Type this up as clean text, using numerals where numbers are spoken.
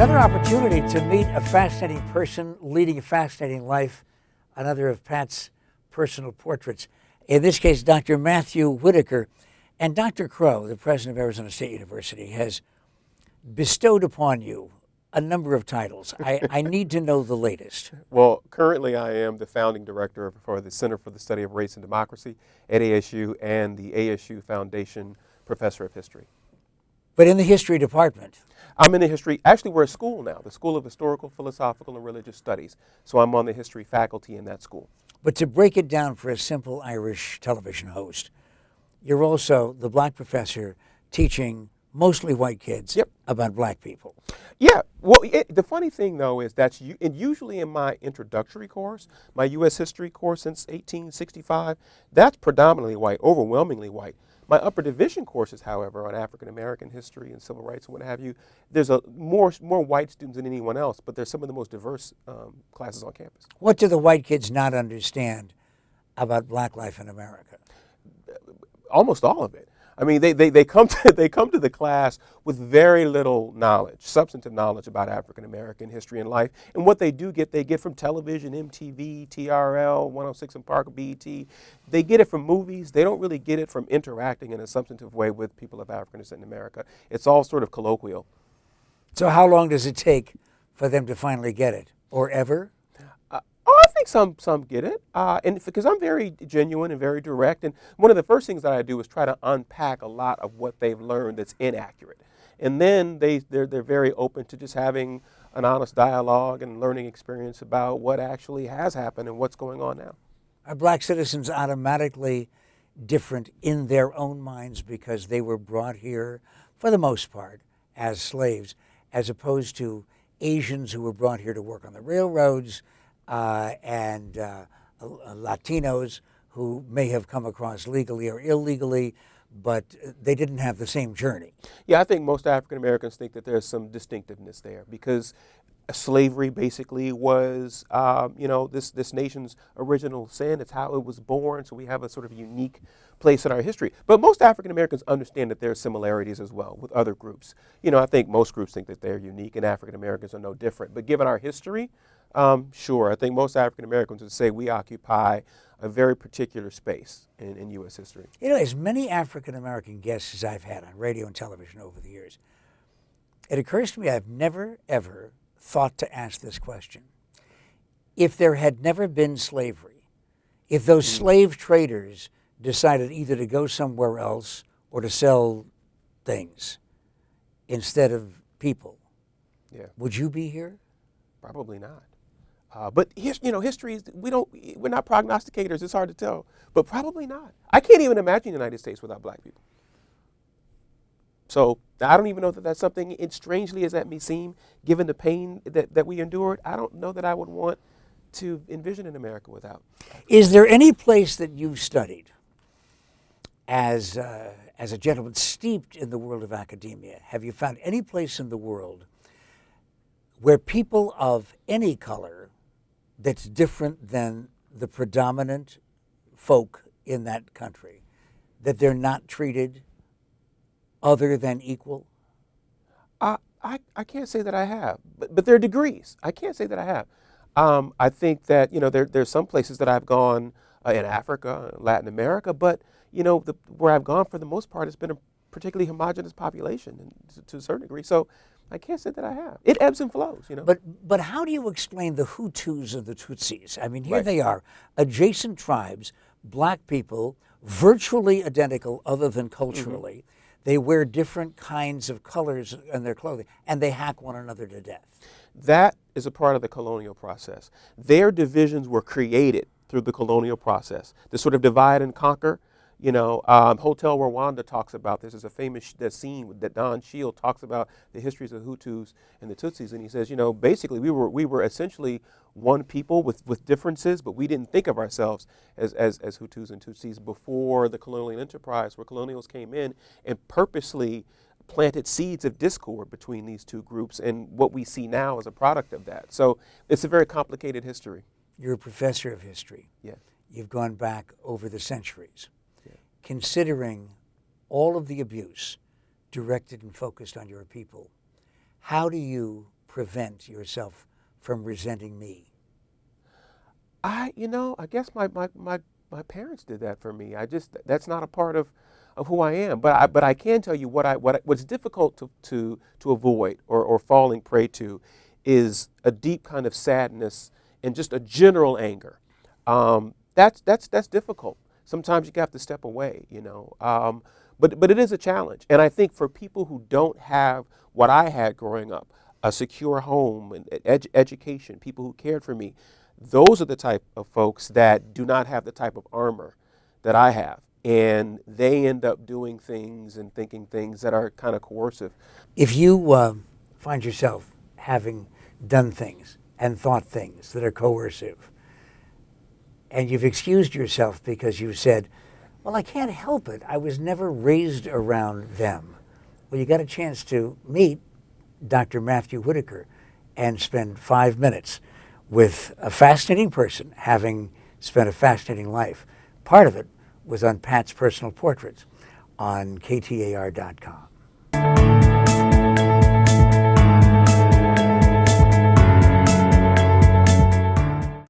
Another opportunity to meet a fascinating person leading a fascinating life, another of Pat's personal portraits. In this case, Dr. Matthew Whitaker. And Dr. Crow, the president of Arizona State University, has bestowed upon you a number of titles. I need to know the latest. Well, currently I am the founding director for the Center for the Study of Race and Democracy at ASU and the ASU Foundation Professor of History. But in the history department. I'm in the history, actually we're a school now, the School of Historical, Philosophical, and Religious Studies. So I'm on the history faculty in that school. But to break it down for a simple Irish television host, you're also the black professor teaching mostly white kids about black people. Yeah, well, the funny thing, though, is that usually in my introductory course, my U.S. history course since 1865, that's predominantly white, overwhelmingly white. My upper division courses, however, on African-American history and civil rights and what have you, there's more white students than anyone else, but they're some of the most diverse classes on campus. What do the white kids not understand about black life in America? Almost all of it. I mean, they come to the class with very little knowledge, substantive knowledge about African American history and life. And what they get from television, MTV, TRL, 106 and Park, BET. They get it from movies. They don't really get it from interacting in a substantive way with people of African descent in America. It's all sort of colloquial. So how long does it take for them to finally get it, or ever? I think some get it, and because I'm very genuine and very direct, and one of the first things that I do is try to unpack a lot of what they've learned that's inaccurate, and then they're very open to just having an honest dialogue and learning experience about what actually has happened and what's going on now. Are black citizens automatically different in their own minds because they were brought here, for the most part, as slaves, as opposed to Asians who were brought here to work on the railroads, and Latinos who may have come across legally or illegally, but they didn't have the same journey? Yeah, I think most African Americans think that there's some distinctiveness there because slavery basically was, this nation's original sin. It's how it was born, so we have a sort of unique place in our history. But most African Americans understand that there are similarities as well with other groups. I think most groups think that they're unique, and African Americans are no different. But given our history, sure, I think most African Americans would say we occupy a very particular space in U.S. history. As many African American guests as I've had on radio and television over the years, it occurs to me I've never, ever thought to ask this question. If there had never been slavery, if those slave traders decided either to go somewhere else or to sell things instead of people, would you be here? Probably not. But history is, we're not prognosticators. It's hard to tell, but probably not. I can't even imagine the United States without black people. So I don't even know that that's something, as strangely as that may seem, given the pain that we endured, I don't know that I would want to envision an America without. Is there any place that you've studied as a gentleman steeped in the world of academia? Have you found any place in the world where people of any color that's different than the predominant folk in that country, that they're not treated other than equal? I can't say that I have, but there are degrees. I can't say that I have. I think that there's some places that I've gone in Africa, Latin America, but where I've gone for the most part, it's been a particularly homogenous population to a certain degree. So I can't say that I have. It ebbs and flows, But how do you explain the Hutus and the Tutsis? I mean, here they are, adjacent tribes, black people, virtually identical other than culturally. Mm-hmm. They wear different kinds of colors in their clothing, and they hack one another to death. That is a part of the colonial process. Their divisions were created through the colonial process. The sort of divide and conquer. Hotel Rwanda talks about this. There's a famous scene that Don Shield talks about the histories of Hutus and the Tutsis, and he says, basically we were essentially one people with differences, but we didn't think of ourselves as Hutus and Tutsis before the colonial enterprise, where colonials came in and purposely planted seeds of discord between these two groups, and what we see now is a product of that. So it's a very complicated history. You're a professor of history. Yeah. You've gone back over the centuries. Considering all of the abuse directed and focused on your people, how do you prevent yourself from resenting me? I guess my parents did that for me. That's not a part of who I am. But I can tell you what's difficult to avoid or falling prey to is a deep kind of sadness and just a general anger. That's difficult. Sometimes you have to step away, but it is a challenge. And I think for people who don't have what I had growing up, a secure home and education, people who cared for me, those are the type of folks that do not have the type of armor that I have. And they end up doing things and thinking things that are kind of coercive. If you find yourself having done things and thought things that are coercive, and you've excused yourself because you said, well, I can't help it, I was never raised around them. Well, you got a chance to meet Dr. Matthew Whitaker and spend 5 minutes with a fascinating person, having spent a fascinating life. Part of it was on Pat's personal portraits on KTAR.com.